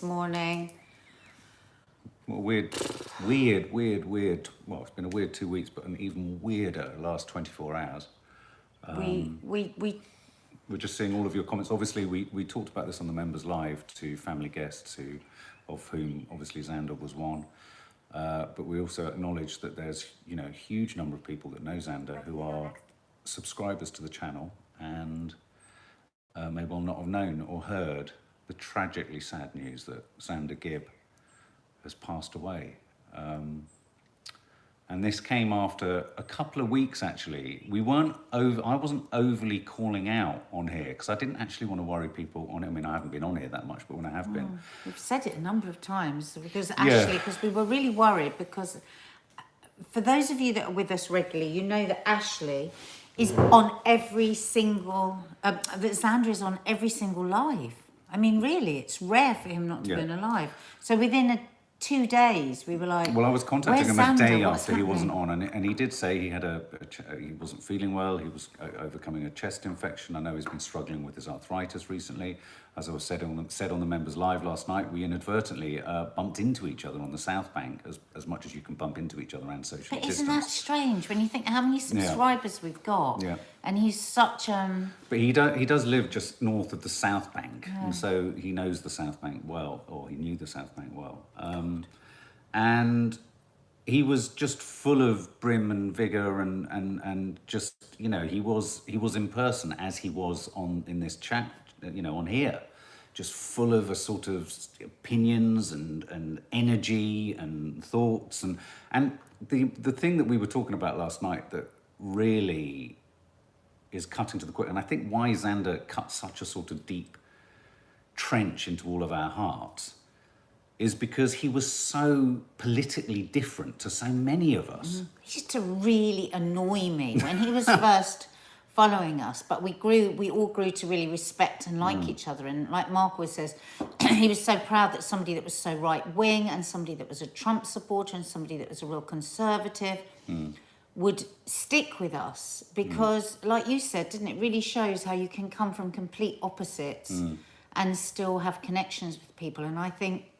morning. Well, weird. Well, it's been a weird 2 weeks, but an even weirder last 24 hours. We We're just seeing all of your comments. Obviously, we talked about this on the members live to family guests, of whom obviously Xander was one. But we also acknowledge that there's a huge number of people that know Xander who are subscribers to the channel and may well not have known or heard the tragically sad news that Xander Gibb has passed away. And this came after a couple of weeks, actually. I wasn't overly calling out on here because I didn't actually want to worry people on it. I mean, I haven't been on here that much, but when I have been. we've said it a number of times because Ashley, because we were really worried because for those of you that are with us regularly, you know that Ashley is on every single, that Xander is on every single live. I mean, really, it's rare for him not to be alive. So within 2 days, we were like, well, I was contacting him a day after he wasn't on, and he did say he had he wasn't feeling well. He was overcoming a chest infection. I know he's been struggling with his arthritis recently. As I was said on the members live last night, we inadvertently bumped into each other on the South Bank as much as you can bump into each other and socially but distance. isn't that strange when you think how many subscribers we've got? Yeah. And he's such But he does live just north of the South Bank, and so he knows the South Bank well, or he knew the South Bank well. And he was just full of brim and vigor, and just he was in person as he was in this chat, on here, just full of a sort of opinions and energy and thoughts, and the thing that we were talking about last night that really is cutting to the quick, and I think why Xander cut such a sort of deep trench into all of our hearts is because he was so politically different to so many of us. He used to really annoy me when he was first following us, but we all grew to really respect and like each other. And like Mark always says, he was so proud that somebody that was so right-wing and somebody that was a Trump supporter and somebody that was a real conservative would stick with us because, like you said, didn't it, really shows how you can come from complete opposites and still have connections with people. And I think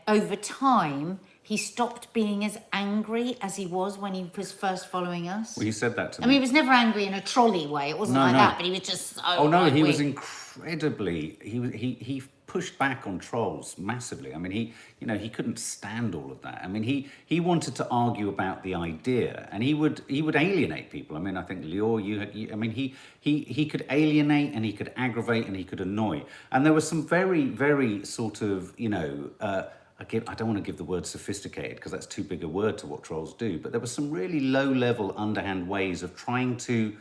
over time, he stopped being as angry as he was when he was first following us. Well, he said that to me. I mean, he was never angry in a trolley way. It wasn't that, but he was just so Oh no, he was right-wing. incredibly. He pushed back on trolls massively. I mean, he couldn't stand all of that. I mean, he wanted to argue about the idea, and he would alienate people. I mean, I think Lior, he could alienate and he could aggravate and he could annoy. And there was some very, very sort of I don't want to give the word sophisticated because that's too big a word to what trolls do, but there were some really low-level, underhand ways of trying to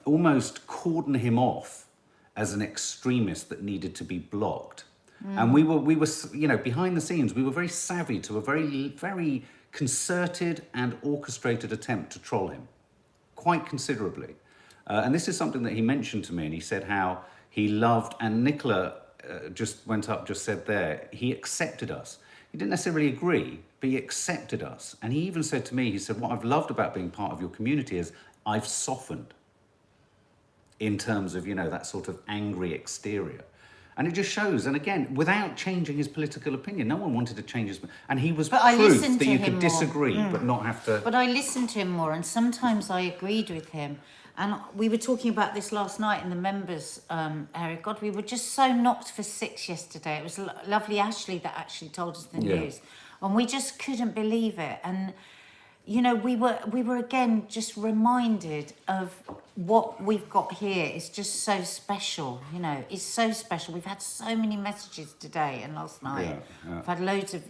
almost cordon him off as an extremist that needed to be blocked. And we were behind the scenes, we were very savvy to a very, very concerted and orchestrated attempt to troll him, quite considerably. And this is something that he mentioned to me, and he said how he loved, and Nicola just said there, he accepted us. He didn't necessarily agree, but he accepted us. And he even said to me, he said, what I've loved about being part of your community is I've softened in terms of, that sort of angry exterior. And it just shows, and again, without changing his political opinion, no one wanted to change his, and he was proof that you could disagree, but not have to. But I listened to him more, and sometimes I agreed with him. And we were talking about this last night in the members area. God, we were just so knocked for six yesterday. It was lovely Ashley that actually told us the news. And we just couldn't believe it. And, we were again just reminded of what we've got here is just so special. It's so special. We've had so many messages today and last night. Yeah. I've had loads of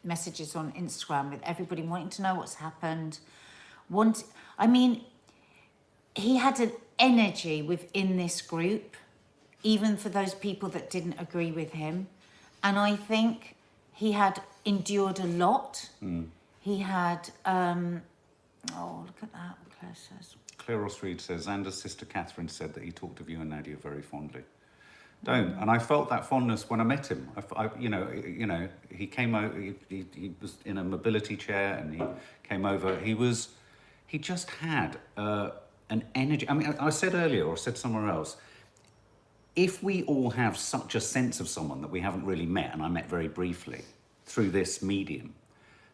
messages on Instagram with everybody wanting to know what's happened. He had an energy within this group, even for those people that didn't agree with him. And I think he had endured a lot. He had, look at that, what Claire says. Claire Ross-Reed says, Xander's sister Catherine said that he talked of you and Nadia very fondly. Don't. And I felt that fondness when I met him. He came over, he was in a mobility chair and he came over. He just had an energy. I mean, I said earlier, or said somewhere else, if we all have such a sense of someone that we haven't really met, and I met very briefly through this medium,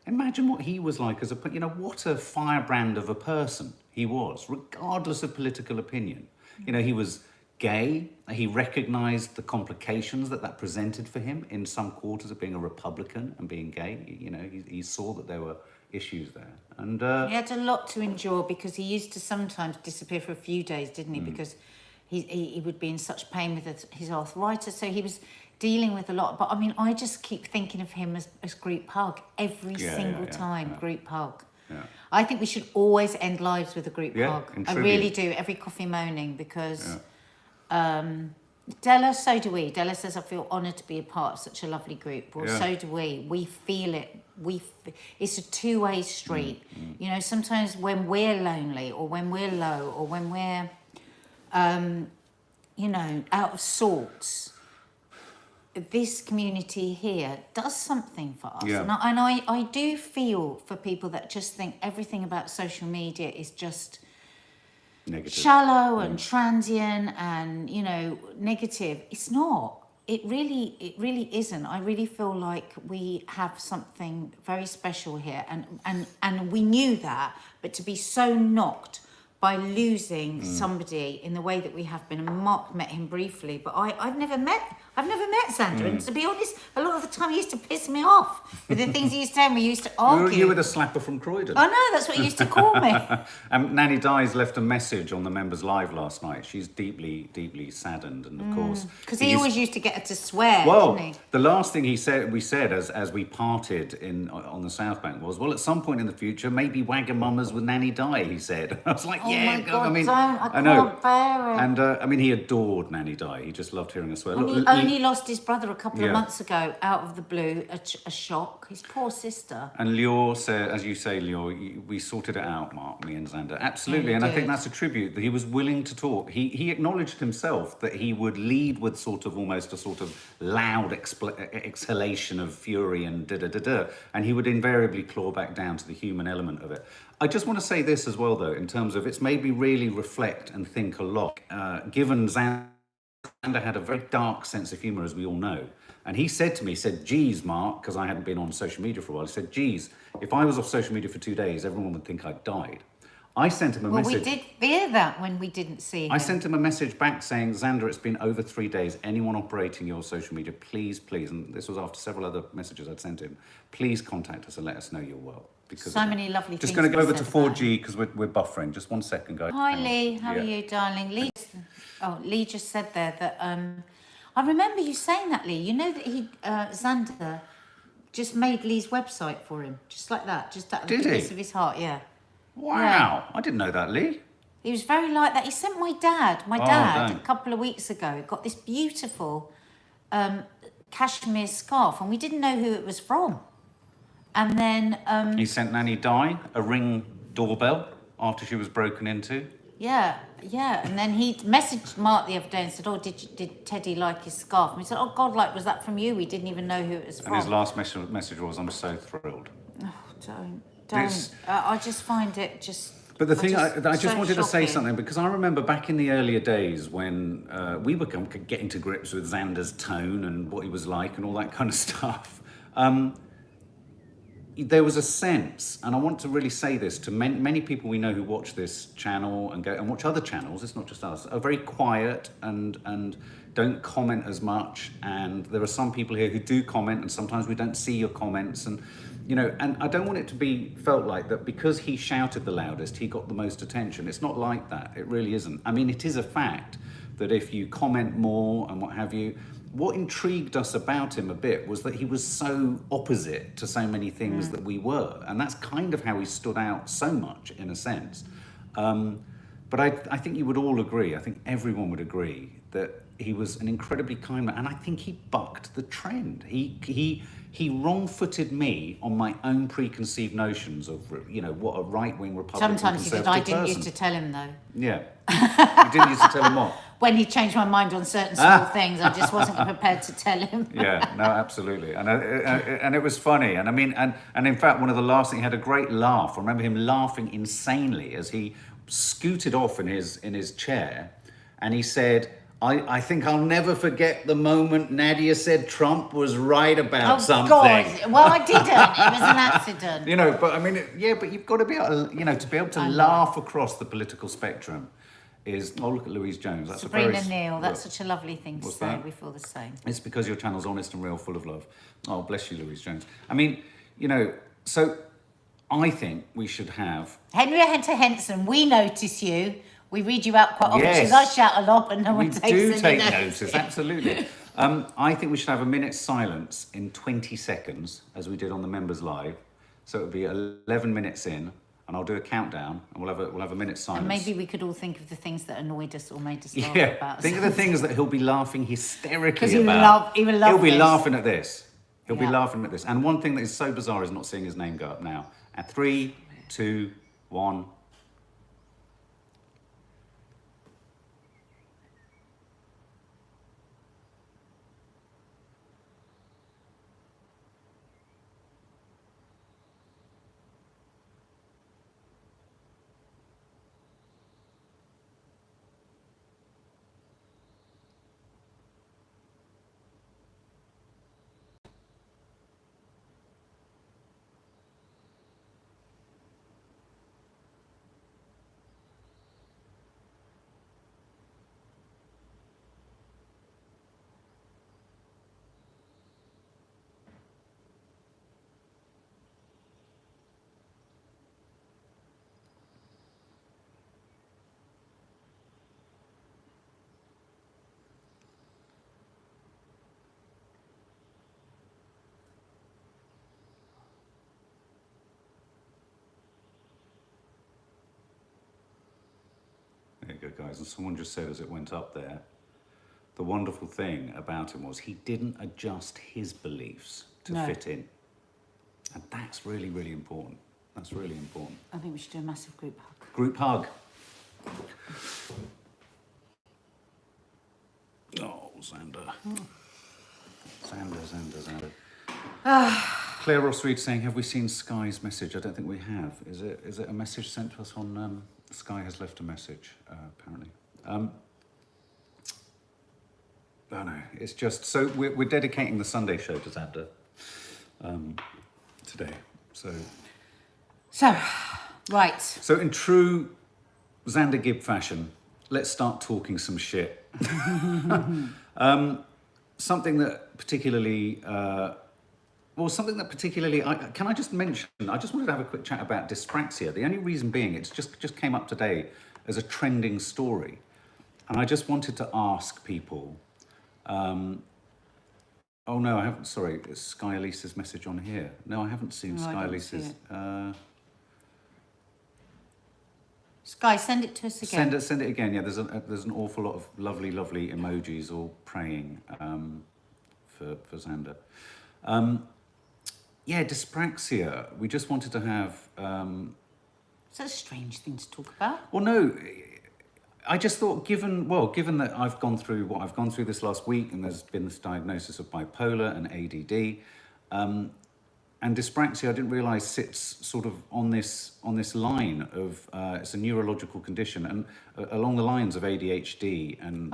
imagine what he was like as a, what a firebrand of a person he was, regardless of political opinion. He was gay. He recognized the complications that presented for him in some quarters of being a Republican and being gay. He saw that there were issues there. And he had a lot to endure, because he used to sometimes disappear for a few days, didn't he? Because he would be in such pain with his arthritis. So he was dealing with a lot. But I mean, I just keep thinking of him as group hug every single time. Group hug. Yeah. I think we should always end lives with a group hug. I really do. Every coffee moaning, because Della, so do we. Della says, I feel honoured to be a part of such a lovely group. Well, so do we. We feel it. It's a two-way street. Sometimes when we're lonely, or when we're low, or when we're out of sorts, this community here does something for us. And I do feel for people that just think everything about social media is just negative, shallow and transient and, negative. It's not. It really isn't. I really feel like we have something very special here, and we knew that, but to be so knocked by losing somebody in the way that we have been. And Mark met him briefly, but I've never met Xander. And to be honest, a lot of the time he used to piss me off with the things he used to tell me. We used to argue. You were the slapper from Croydon. I know, that's what he used to call me. Nanny Di's left a message on the members' live last night. She's deeply, deeply saddened, and of course, because he always used to get her to swear. Well, didn't he? The last thing we said as we parted on the South Bank was, well, at some point in the future, maybe Wagamamas with Nanny Di. He said. I was like, oh my God, I can't bear it. And he adored Nanny Di. He just loved hearing her swear. And he only lost his brother a couple of months ago, out of the blue, a shock. His poor sister. And Lior said, as you say, Lior, we sorted it out, Mark, me and Xander. Absolutely, and I think that's a tribute that he was willing to talk. He acknowledged himself that he would lead with almost a sort of loud exhalation of fury and da-da-da-da, and he would invariably claw back down to the human element of it. I just want to say this as well, though, in terms of it's made me really reflect and think a lot, given Xander had a very dark sense of humour, as we all know. And he said to me, geez, Mark, because I hadn't been on social media for a while, he said, geez, if I was off social media for 2 days, everyone would think I'd died. I sent him a message. Well, we did fear that when we didn't see him. I sent him a message back saying, Xander, it's been over 3 days. Anyone operating your social media, please, and this was after several other messages I'd sent him, please contact us and let us know you're well. Because so many lovely things. Just going to go over to 4G because we're buffering. Just 1 second, guys. Hi, Lee. How are you, darling? Lee just said there that I remember you saying that, Lee. You know that Xander just made Lee's website for him, just like that, just out of the goodness of his heart. Yeah. Wow, yeah. I didn't know that, Lee. He was very like that. He sent my dad a couple of weeks ago, got this beautiful cashmere scarf, and we didn't know who it was from. And then he sent Nanny Di a Ring doorbell after she was broken into. Yeah. And then he messaged Mark the other day and said, "Oh, did Teddy like his scarf?" And he said, "Oh God, was that from you? We didn't even know who it was from." And his last message was, "I'm so thrilled." Oh, don't. I just find it just. But the thing, I just so wanted to say shocking. something, because I remember back in the earlier days when we were getting to grips with Xander's tone and what he was like and all that kind of stuff. There was a sense, and I want to really say this to many people we know who watch this channel and go and watch other channels, it's not just us, are very quiet and don't comment as much. And there are some people here who do comment, and sometimes we don't see your comments. And, and I don't want it to be felt like that because he shouted the loudest, he got the most attention. It's not like that. It really isn't. I mean, it is a fact that if you comment more and what have you, what intrigued us about him a bit was that he was so opposite to so many things that we were. And that's kind of how he stood out so much, in a sense. But I think you would all agree, I think everyone would agree, that he was an incredibly kind man. And I think he bucked the trend. He wrong-footed me on my own preconceived notions of, what a right-wing Republican Sometimes he did. I didn't used to tell him, though. Yeah. You didn't used to tell him what? When he changed my mind on certain small things, I just wasn't prepared to tell him. Yeah, no, absolutely. And it was funny. And I mean, and in fact, one of the last things, he had a great laugh. I remember him laughing insanely as he scooted off in his chair, and he said, I think I'll never forget the moment Nadia said Trump was right about Oh, something. God. Well, I didn't. It was an accident. You know, but I mean, but you've got to be able to, to be able to laugh across the political spectrum is, oh, look at Louise Jones. That's Sabrina a very... Neal, that's such a lovely thing to say. That? We feel the same. It's because your channel's honest and real, full of love. Oh, bless you, Louise Jones. I mean, so I think we should have... Henrietta Henson, we notice you. We read you out quite often. Yes. Because I shout a lot, but no one takes any We do take notice. notice, absolutely. I think we should have a minute's silence in 20 seconds, as we did on the Members Live. So it would be 11 minutes in, and I'll do a countdown, and we'll have a minute's silence. And maybe we could all think of the things that annoyed us or made us laugh Yeah, about. think of the things that he'll be laughing hysterically Because about. he will love He'll be this. laughing at this. He'll be Yeah. laughing at this. And one thing that is so bizarre is not seeing his name go up now. At 3, 2, 1... There you go, guys. And someone just said as it went up there, the wonderful thing about him was he didn't adjust his beliefs to fit in. And that's really, really important. That's really important. I think we should do a massive group hug. Group hug. Oh, Xander. Xander. Claire Ross Reed saying, have we seen Sky's message? I don't think we have. Is it a message sent to us on... Sky has left a message, apparently. Oh no, it's just... So we're dedicating the Sunday show to Xander today. So, right. So in true Xander Gibb fashion, let's start talking some shit. Something that particularly... can I just mention, I just wanted to have a quick chat about dyspraxia. The only reason being, it's just came up today as a trending story. And I just wanted to ask people, oh no, I haven't, sorry, it's Sky Elise's message on here. No, I haven't seen Sky Elise's. Sky, send it to us again. Send it again, yeah, there's an awful lot of lovely emojis all praying for Xander. Yeah, dyspraxia. We just wanted to have... Is that a strange thing to talk about? Well, no. I just thought, given that I've gone through what I've gone through this last week, and there's been this diagnosis of bipolar and ADD, and dyspraxia, I didn't realise sits sort of on this line of it's a neurological condition, and along the lines of ADHD and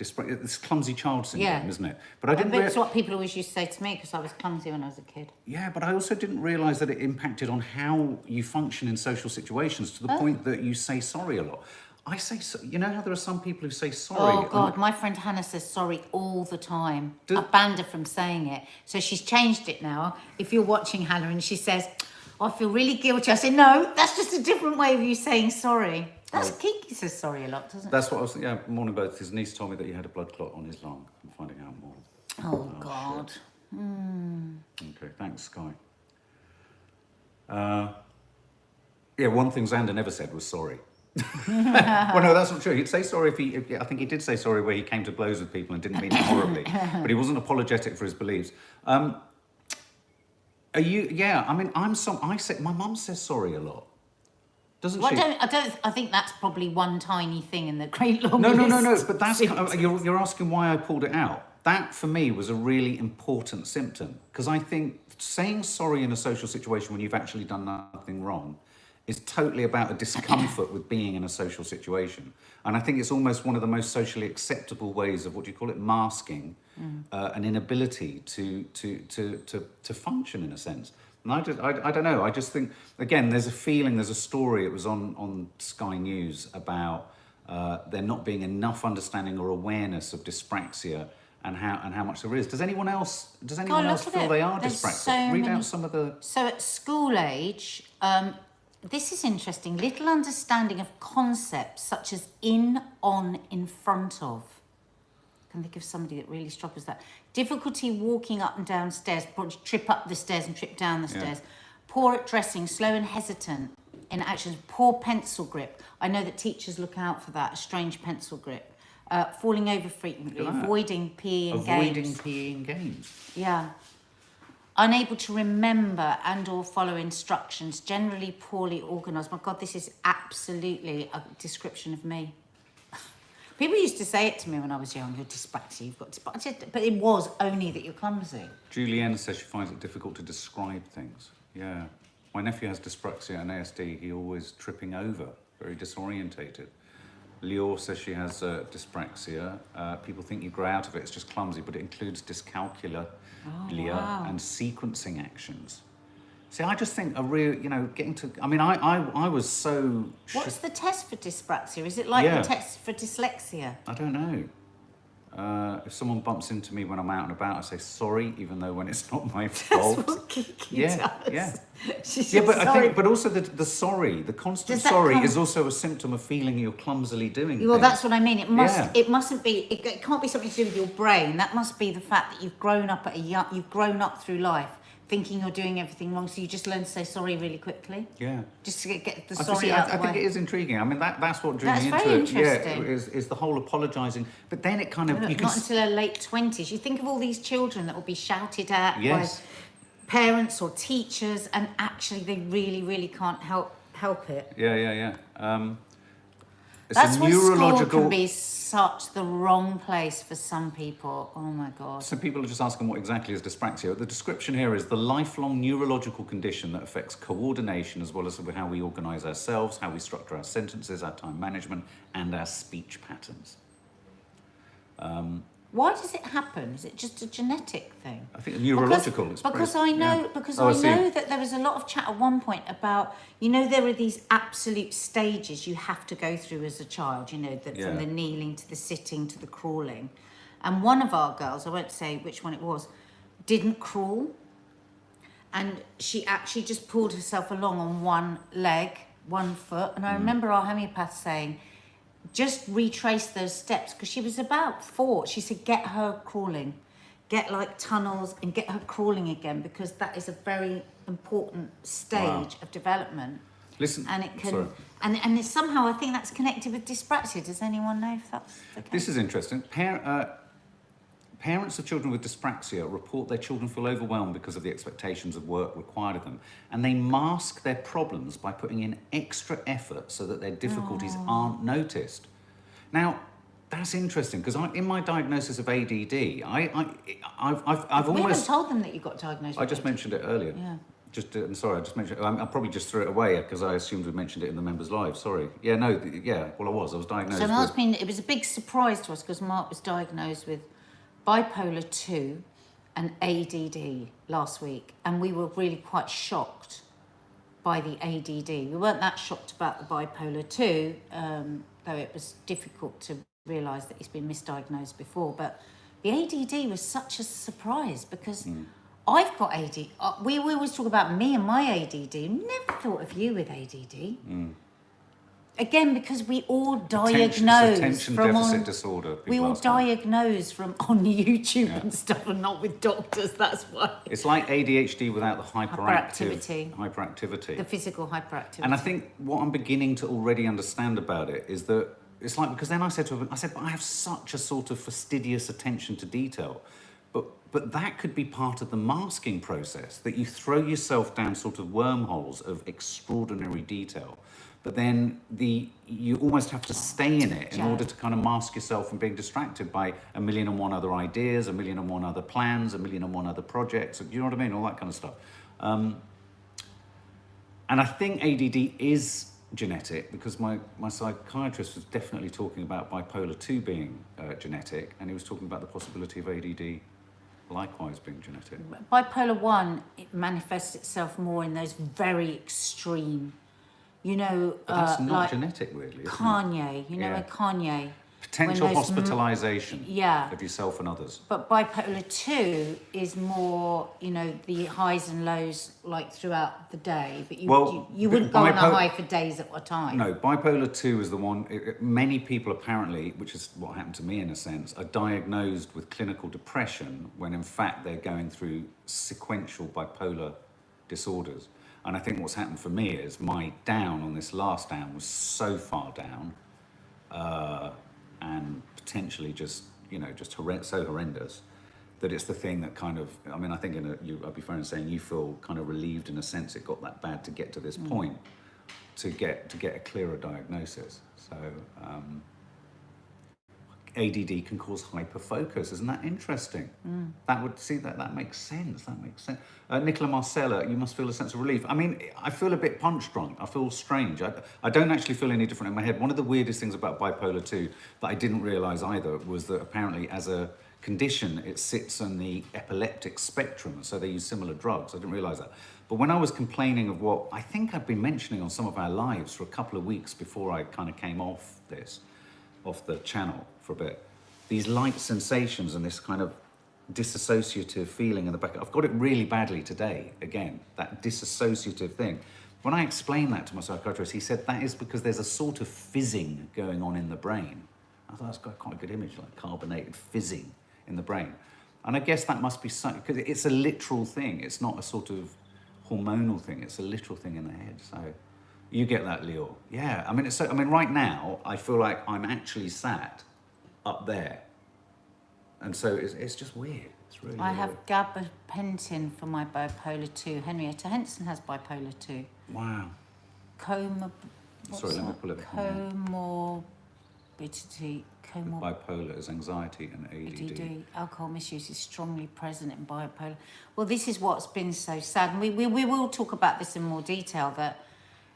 it's clumsy child syndrome, isn't it? But I didn't. That's what people always used to say to me because I was clumsy when I was a kid. Yeah, but I also didn't realise that it impacted on how you function in social situations to the point that you say sorry a lot. I say, you know how there are some people who say sorry. Oh God, my friend Hannah says sorry all the time. I banned her from saying it, so she's changed it now. If you're watching Hannah and she says, oh, "I feel really guilty," I say, "No, that's just a different way of you saying sorry." That's Kiki says sorry a lot, doesn't it? That's what I was thinking. Yeah, morning both. His niece told me that he had a blood clot on his lung. I'm finding out more. Oh God. Okay, thanks, Sky. Yeah, one thing Xander never said was sorry. Well, no, that's not true. He'd say sorry I think he did say sorry where he came to blows with people and didn't mean it horribly, but he wasn't apologetic for his beliefs. Are you? Yeah, I mean, my mum says sorry a lot. Doesn't she? I think that's probably one tiny thing in the great long No. list. But that's you're asking why I pulled it out. That for me was a really important symptom because I think saying sorry in a social situation when you've actually done nothing wrong is totally about a discomfort with being in a social situation. And I think it's almost one of the most socially acceptable ways of, what do you call it, masking an inability to function in a sense. And I don't know, I just think, again, there's a story, it was on Sky News about there not being enough understanding or awareness of dyspraxia and how much there is. Does anyone else feel they are dyspraxic? Read out some of the... So at school age, this is interesting. Little understanding of concepts such as in, on, in front of. I can think of somebody that really struggles with that. Difficulty walking up and down stairs, trip up the stairs and trip down the stairs. Poor at dressing, slow and hesitant in actions. Poor pencil grip. I know that teachers look out for that, a strange pencil grip. Falling over frequently, avoiding PE and games. Avoiding PE and games. Yeah. Unable to remember and or follow instructions, generally poorly organised. My God, this is absolutely a description of me. People used to say it to me when I was young, you're dyspraxic, you've got dyspraxia, but it was only that you're clumsy. Julianne says she finds it difficult to describe things. Yeah. My nephew has dyspraxia and ASD, he always tripping over, very disorientated. Lior says she has dyspraxia. People think you grow out of it, it's just clumsy, but it includes dyscalculia and sequencing actions. See, I just think getting to... I mean, I was so... What's the test for dyspraxia? Is it like the test for dyslexia? I don't know. If someone bumps into me when I'm out and about, I say sorry, even though when it's not my fault. That's what Kiki does. Yeah. She's Yeah, but sorry. I think, but also the sorry, the constant sorry is also a symptom of feeling you're clumsily doing Well, things. that's what I mean. It mustn't be. It can't be something to do with your brain. That must be the fact that you've grown up you've grown up through life thinking you're doing everything wrong, so you just learn to say sorry really quickly. Yeah. Just to get the sorry out of the way. I think it is intriguing. I mean, that's what drew me into very it. interesting. Yeah, is the whole apologising. But then it kind of... Not until her late 20s. You think of all these children that will be shouted at Yes. by parents or teachers, and actually they really, really can't help it. Yeah. It's That's a why neurological... school can be such the wrong place for some people. Oh my God. So people are just asking what exactly is dyspraxia. The description here is the lifelong neurological condition that affects coordination as well as how we organise ourselves, how we structure our sentences, our time management, and our speech patterns. Why does it happen? Is it just a genetic thing? I think neurological. Because I know that there was a lot of chat at one point about, there are these absolute stages you have to go through as a child, from the kneeling to the sitting to the crawling. And one of our girls, I won't say which one it was, didn't crawl. And she actually just pulled herself along on one leg, one foot. And I remember our homeopath saying, just retrace those steps, because she was about 4. She said, get her crawling, get like tunnels and get her crawling again, because that is a very important stage of development. Listen, and it can, and it's somehow, I think that's connected with dyspraxia. Does anyone know if that's the case? This is interesting. Parents of children with dyspraxia report their children feel overwhelmed because of the expectations of work required of them, and they mask their problems by putting in extra effort so that their difficulties aren't noticed. Now, that's interesting, because in my diagnosis of ADD, I've almost... We haven't told them that you got diagnosed with I just ADD. mentioned it earlier. Yeah. I'm sorry, I just mentioned it. I probably just threw it away because I assumed we mentioned it in the members' live. Sorry. Yeah, no, well, I was diagnosed with... It was a big surprise to us, because Mark was diagnosed with bipolar 2 and ADD last week, and we were really quite shocked by the ADD. We weren't that shocked about the bipolar 2, though it was difficult to realise that he's been misdiagnosed before, but the ADD was such a surprise, because I've got ADD. We always talk about me and my ADD. Never thought of you with ADD. Again, because we all diagnose attention from deficit disorder. We all diagnose from on YouTube and stuff, and not with doctors. That's why. It's like ADHD without the hyperactivity. The physical hyperactivity. And I think what I'm beginning to already understand about it is that it's like, because then I said to her, but I have such a sort of fastidious attention to detail. But that could be part of the masking process, that you throw yourself down sort of wormholes of extraordinary detail. But then you almost have to stay in it in order to kind of mask yourself from being distracted by 1,000,001 other ideas, 1,000,001 other plans, 1,000,001 other projects. Do you know what I mean? All that kind of stuff. And I think ADD is genetic, because my psychiatrist was definitely talking about bipolar 2 being genetic, and he was talking about the possibility of ADD likewise being genetic. Bipolar 1, it manifests itself more in those very extreme, you know, But that's not like genetic, weirdly, isn't it? Kanye, you know, Yeah. when Kanye. Potential when those hospitalisation yeah. of yourself and others. But bipolar 2 is more, you know, the highs and lows like throughout the day. But you wouldn't go on a high for days at a time. No, bipolar 2 is the one. Many people apparently, which is what happened to me in a sense, are diagnosed with clinical depression when in fact they're going through sequential bipolar disorders. And I think what's happened for me is my down on this last down was so far down, and potentially just, you know, just so horrendous that it's the thing that kind of, I mean, I think I'd be fair in saying you feel kind of relieved in a sense it got that bad to get to this point, to get a clearer diagnosis. So ADD can cause hyperfocus. Isn't that interesting? That would that makes sense. That makes sense. Nicola Marcella, you must feel a sense of relief. I mean, I feel a bit punch drunk. I feel strange. I don't actually feel any different in my head. One of the weirdest things about bipolar 2 that I didn't realise either was that apparently as a condition it sits on the epileptic spectrum, so they use similar drugs. I didn't realise that. But when I was complaining of what I think I'd been mentioning on some of our lives for a couple of weeks before I kind of came off the channel for a bit, these light sensations and this kind of disassociative feeling in the back. I've got it really badly today, again, that disassociative thing. When I explained that to my psychiatrist, he said that is because there's a sort of fizzing going on in the brain. I thought that's got quite a good image, like carbonated fizzing in the brain. And I guess that must be something, because it's a literal thing. It's not a sort of hormonal thing. It's a literal thing in the head. So you get that, Leo. Yeah, I mean, right now, I feel like I'm actually sat up there. And so it's just weird. It's really I weird. have gabapentin for my bipolar 2. Henrietta Henson has bipolar 2. Wow. Sorry, let me pull it up. Comorbidity. Bipolar is anxiety and ADD. Alcohol misuse is strongly present in bipolar. Well, this is what's been so sad. And we will talk about this in more detail, that,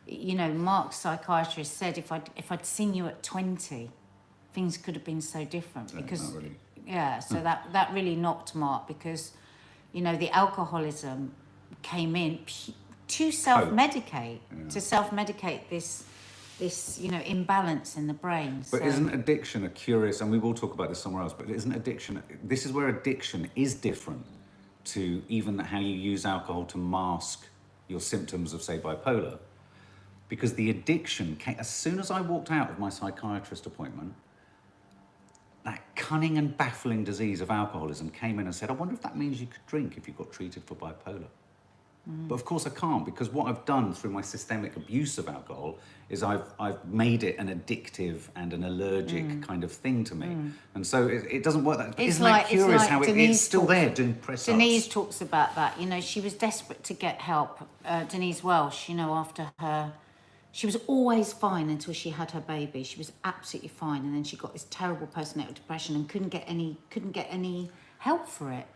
you know, Mark's psychiatrist said if I'd seen you at 20, things could have been so different. Because really. yeah, so that really knocked Mark, because, you know, the alcoholism came in to self-medicate, this, you know, imbalance in the brain. But isn't addiction a curious, and we will talk about this somewhere else, but isn't addiction, this is where addiction is different to even how you use alcohol to mask your symptoms of, say, bipolar. Because the addiction came, as soon as I walked out of my psychiatrist appointment, that cunning and baffling disease of alcoholism came in and said, I wonder if that means you could drink if you got treated for bipolar. But of course I can't, because what I've done through my systemic abuse of alcohol is I've made it an addictive and an allergic kind of thing to me. And so it doesn't work that. Isn't that curious how it's still there doing press-ups? Denise talks about that. You know, she was desperate to get help. Denise Welsh, you know, after her... She was always fine until she had her baby. She was absolutely fine. And then she got this terrible postnatal depression and couldn't get any help for it.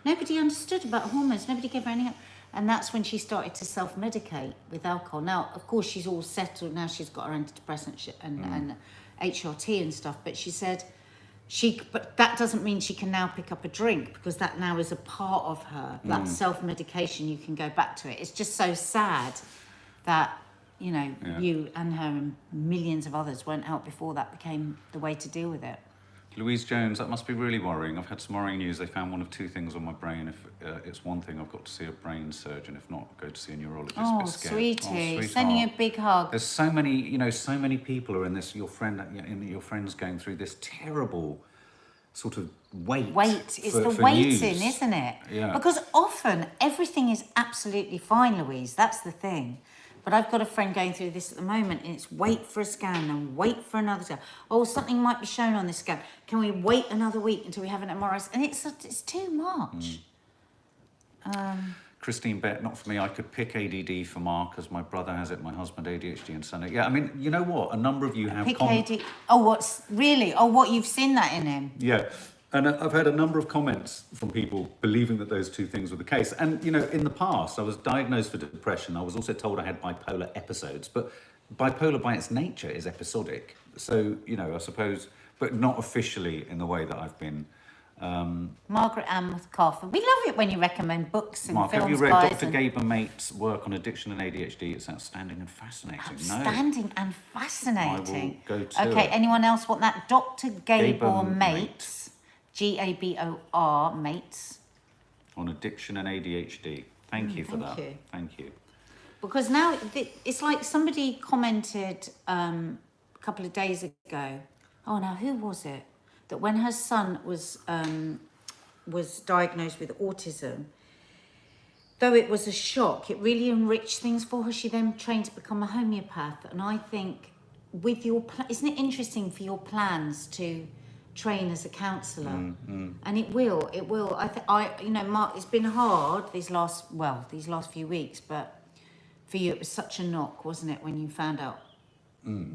Nobody understood about hormones. Nobody gave her any help. And that's when she started to self-medicate with alcohol. Now, of course, she's all settled. Now she's got her antidepressant and HRT and stuff. But she said, but that doesn't mean she can now pick up a drink, because that now is a part of her. That self-medication, you can go back to it. It's just so sad that, you know, you and her and millions of others weren't helped before that became the way to deal with it. Louise Jones, that must be really worrying. I've had some worrying news. They found one of two things on my brain. If it's one thing, I've got to see a brain surgeon. If not, go to see a neurologist. Oh, sweetie, sending you a big hug. There's so many, you know, so many people are in this. Your friend's going through this terrible sort of weight. It's the waiting, news. Isn't it? Yeah. Because often everything is absolutely fine, Louise. That's the thing. But I've got a friend going through this at the moment, and it's wait for a scan and wait for another scan. Oh, something might be shown on this scan. Can we wait another week until we have an MRI? And it's too much. Christine Bett, not for me. I could pick ADD for Mark, as my brother has it, my husband ADHD and son. Yeah, I mean, you know what? A number of you have... Pick ADD. Oh, what's really? Oh, what, you've seen that in him? Yeah. And I've had a number of comments from people believing that those two things were the case. And, you know, in the past, I was diagnosed for depression. I was also told I had bipolar episodes. But bipolar by its nature is episodic. So, you know, I suppose, but not officially in the way that I've been. Margaret Ann McCarthy. We love it when you recommend books and Mark, films. have you read guys, Dr. and- Gabe and Mate's work on addiction and ADHD? It's outstanding and fascinating. Outstanding and fascinating. I will go to Okay, it. anyone else want that? Dr. Gabor Mate. Mates, Gabor Mates. On addiction and ADHD. Thank you for thank that. you. Thank you. Because now it's like somebody commented a couple of days ago. Oh, now who was it? That when her son was diagnosed with autism, though it was a shock, it really enriched things for her. She then trained to become a homeopath, and I think with your isn't it interesting for your plans to train as a counsellor? And it will. You know, Mark, it's been hard these last few weeks, but for you it was such a knock, wasn't it, when you found out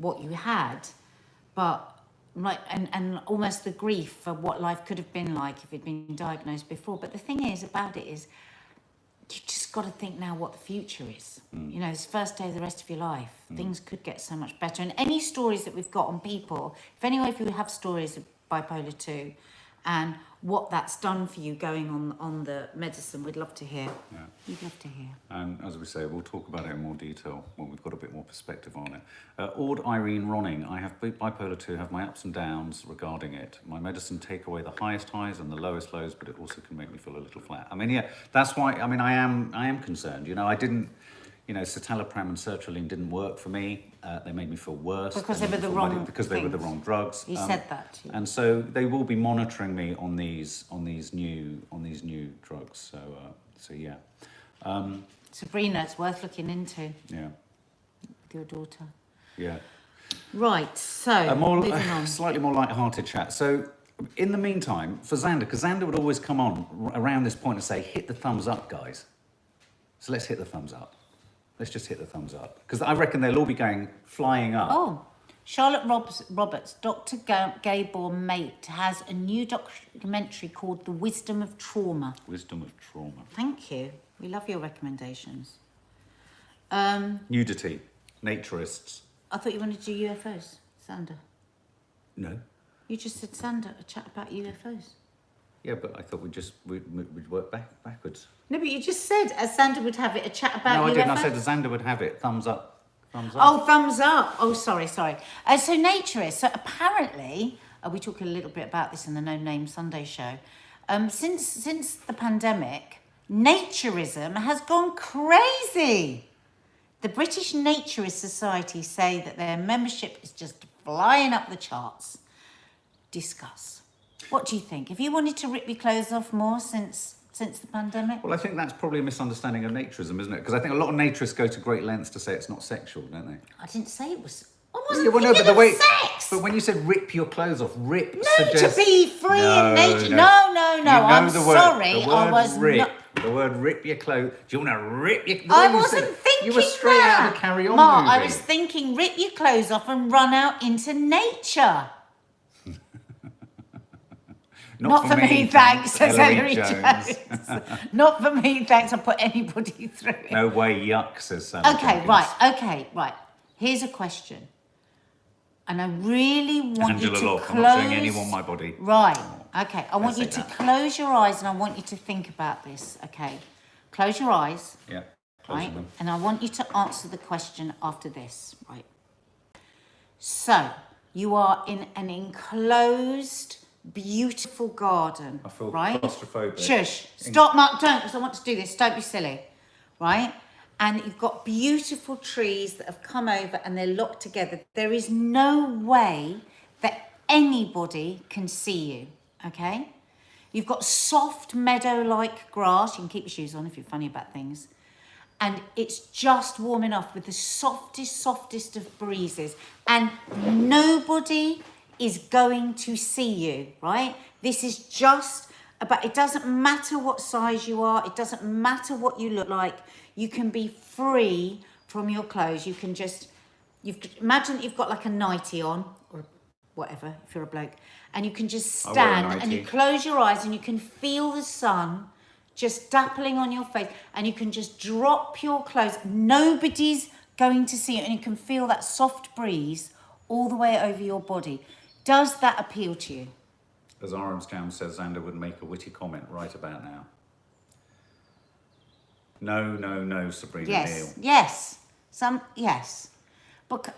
what you had, but. Right, and almost the grief for what life could have been like if it'd been diagnosed before. But the thing is about it is, you just got to think now what the future is. You know, it's the first day of the rest of your life. Things could get so much better. And any stories that we've got on people, if any of you have stories of bipolar 2 and what that's done for you going on the medicine, we'd love to hear. Yeah. We'd love to hear. And as we say, we'll talk about it in more detail when we've got a bit more perspective on it. Ord Irene Ronning, I have bipolar 2, have my ups and downs regarding it. My medicine take away the highest highs and the lowest lows, but it also can make me feel a little flat. I mean, yeah, that's why, I mean, I am concerned. You know, I didn't, you know, citalopram and sertraline didn't work for me. They made me feel worse. Because they were the wrong because they were the wrong drugs. You said that. Yeah. And so they will be monitoring me on these new drugs. So yeah. Sabrina, it's worth looking into. Yeah. With your daughter. Yeah. Right, so moving on. Slightly more light-hearted chat. So in the meantime, for Xander, because Xander would always come on around this point and say, hit the thumbs up, guys. So let's hit the thumbs up. Let's just hit the thumbs up. Because I reckon they'll all be flying up. Oh, Charlotte Roberts, Dr. Gabor Mate has a new documentary called The Wisdom of Trauma. Wisdom of Trauma. Thank you. We love your recommendations. Nudity. Naturists. I thought you wanted to do UFOs, Xander. No. You just said, Xander, a chat about UFOs. Yeah, but I thought we'd work backwards. No, but you just said, Xander would have it, a chat about UFOs. No, I didn't. I said Xander would have it. Thumbs up. Thumbs up. Oh, thumbs up. Oh, sorry. So Naturists. So apparently, we talk a little bit about this in the No Name Sunday show. Since the pandemic, naturism has gone crazy. The British Naturist Society say that their membership is just flying up the charts. Discuss. What do you think? Have you wanted to rip your clothes off more since the pandemic? Well, I think that's probably a misunderstanding of naturism, isn't it? Because I think a lot of naturists go to great lengths to say it's not sexual, don't they? I didn't say it was. I wasn't Yeah, well, no, thinking but of sex. But when you said rip your clothes off, rip No, suggests... to be free in nature. No. No. You know I'm the word, sorry. The word I was rip. not. The word rip your clothes. Do you want to rip your clothes? I wasn't thinking You were straight that. out of the Carry On Mark, movie. I was thinking rip your clothes off and run out into nature. Not for me, thanks, says Ellery Jones. Not for me, thanks. I'll put anybody through it. No way, yuck, says Sally Okay, right. Here's a question. And I really want Angela you to Locke, close... I'm not showing anyone my body. Right, okay. I want Let's you say to that. close your eyes and I want you to think about this, okay? Close your eyes, Yeah, right? closing them. And I want you to answer the question after this, right? So, you are in an enclosed, beautiful garden, I feel right? claustrophobic. Shush. Stop, Mark, don't, because I want to do this. Don't be silly, right? And you've got beautiful trees that have come over and they're locked together. There is no way that anybody can see you, okay? You've got soft meadow-like grass. You can keep your shoes on if you're funny about things. And it's just warm enough with the softest of breezes. And nobody is going to see you, right? This is just about, it doesn't matter what size you are. It doesn't matter what you look like. You can be free from your clothes. You can just, imagine that you've got like a nightie on or whatever, if you're a bloke, and you can just I wear a stand and you nightie. close your eyes and you can feel the sun just dappling on your face, and you can just drop your clothes. Nobody's going to see it, and you can feel that soft breeze all the way over your body. Does that appeal to you? As Armstrong says, Xander would make a witty comment right about now. No, Sabrina Neal. Yes, yes, but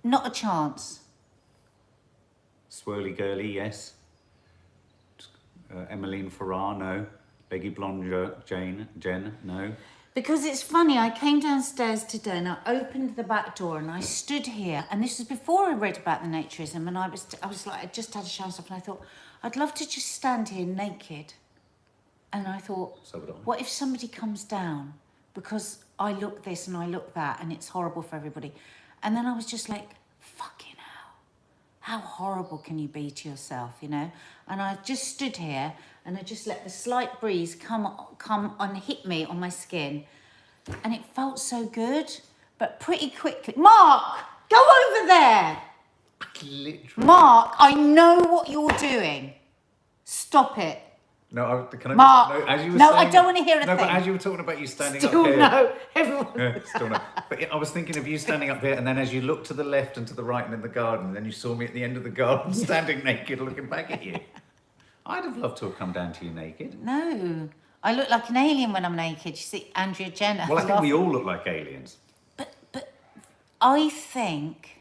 not a chance. Swirly girly, yes. Emmeline Farrar, no. Leggy blonde Jen, no. Because it's funny, I came downstairs today and I opened the back door and I stood here, and this was before I read about the naturism, and I was like, I just had a shower stuff, and I thought, I'd love to just stand here naked. And I thought, So would I. what if somebody comes down because I look this and I look that and it's horrible for everybody? And then I was just like, fucking hell, how horrible can you be to yourself, you know? And I just stood here and I just let the slight breeze come and hit me on my skin, and it felt so good. But pretty quickly, Mark, go over there. Literally. Mark, I know what you're doing. Stop it. No, can I? Mark, No, as you were no, saying I don't want to hear a No, thing. but as you were talking about you standing Still up here. no, everyone. Yeah, still no. But I was thinking of you standing up here, and then as you looked to the left and to the right and in the garden, and then you saw me at the end of the garden standing naked looking back at you. I'd have loved to have come down to you naked. No, I look like an alien when I'm naked. You see, Andrea Jenner. Well, I think we all look like aliens. But I think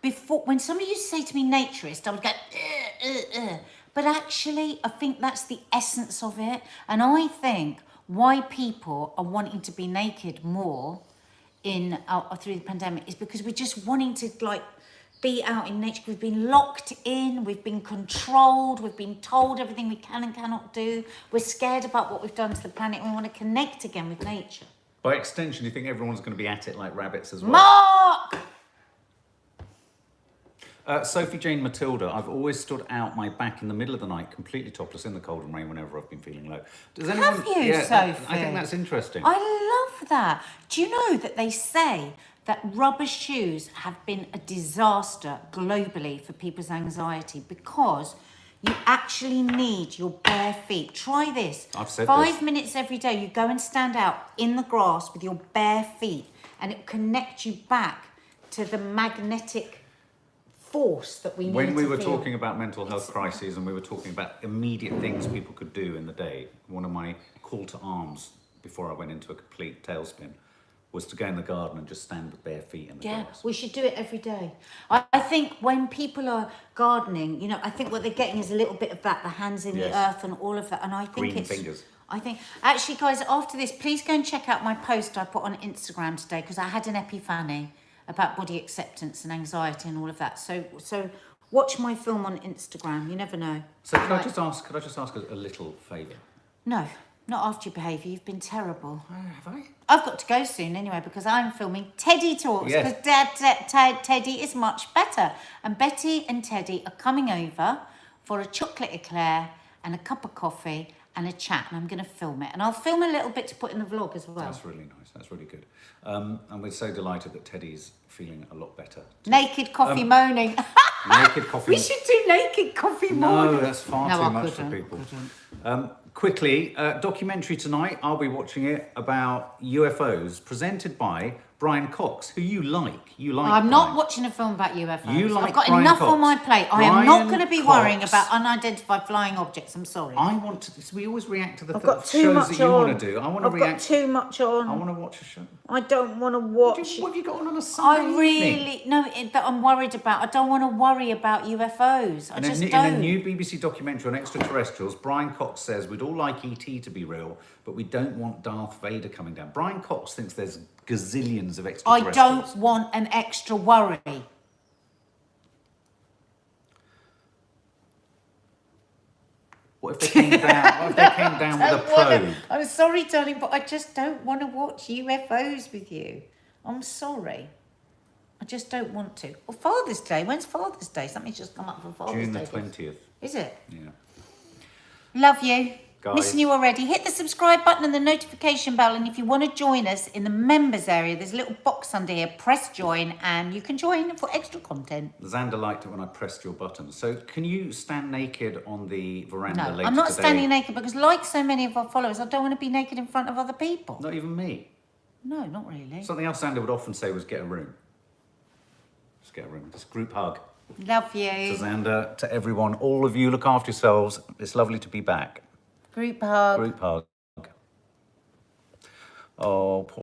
before, when somebody used to say to me naturist, I would go but actually I think that's the essence of it. And I think why people are wanting to be naked more through the pandemic is because we're just wanting to like be out in nature. We've been locked in, we've been controlled, we've been told everything we can and cannot do. We're scared about what we've done to the planet, and we want to connect again with nature. By extension, do you think everyone's going to be at it like rabbits as well? Mark! Sophie Jane Matilda, I've always stood out my back in the middle of the night, completely topless in the cold and rain whenever I've been feeling low. Does anyone? Have you, Yeah, Sophie? I think that's interesting. I love that. Do you know that they say that rubber shoes have been a disaster globally for people's anxiety because you actually need your bare feet. Try this. I've said 5 minutes every day, you go and stand out in the grass with your bare feet, and it connects you back to the magnetic force that we need When we to were feel. talking about mental health crises and we were talking about immediate things people could do in the day, one of my call to arms before I went into a complete tailspin was to go in the garden and just stand with bare feet in the grass. We should do it every day. I think when people are gardening, you know, I think what they're getting is a little bit of that, the hands in the earth and all of that. And I think Green it's... fingers. I think, actually, guys, after this, please go and check out my post I put on Instagram today, because I had an epiphany about body acceptance and anxiety and all of that. So watch my film on Instagram. You never know. So could I just ask a little favour? No, not after your behaviour. You've been terrible. Have I? I've got to go soon anyway, because I'm filming Teddy Talks, Yes. because Teddy is much better. And Betty and Teddy are coming over for a chocolate eclair and a cup of coffee and a chat, and I'm going to film it. And I'll film a little bit to put in the vlog as well. That's really nice. That's really good. And we're so delighted that Teddy's feeling a lot better. Naked coffee moaning. Naked coffee. We should do naked coffee moaning. No, that's far too much for people. Quickly, documentary tonight. I'll be watching it about UFOs, presented by Brian Cox, who you like. You like. I'm not Brian. watching a film about UFOs. You like I've got Brian enough Cox. on my plate. I am not Brian going to be Cox. worrying about unidentified flying objects. I'm sorry. I want to. So we always react to the I've got too shows much that you on. want to do. I want to I've got react. too much on. I want to watch a show. I don't want to What watch. have you got on a Sunday I evening? really no. That I'm worried about. I don't want to worry about UFOs. I In just a don't. new BBC documentary on extraterrestrials, Brian Cox says we'd all like ET to be real, but we don't want Darth Vader coming down. Brian Cox thinks there's gazillions of I extraterrestrials. don't want an extra worry. What if they came down? What if they came down with a probe? I'm sorry, darling, but I just don't want to watch UFOs with you. I'm sorry. I just don't want to. Well, Father's Day. When's Father's Day? Something's just come up for Father's June the Day. 20th. Is it? Yeah. Love you. Guys. Missing you already. Hit the subscribe button and the notification bell. And if you want to join us in the members area, there's a little box under here. Press join and you can join for extra content. Xander liked it when I pressed your button. So can you stand naked on the veranda No, later I'm not today? standing naked because like so many of our followers, I don't want to be naked in front of other people. Not even me. No, not really. Something else Xander would often say was get a room. Just get a room. Just group hug. Love you. To Xander, to everyone, all of you, look after yourselves. It's lovely to be back. Group hug. Group hug. Oh, poor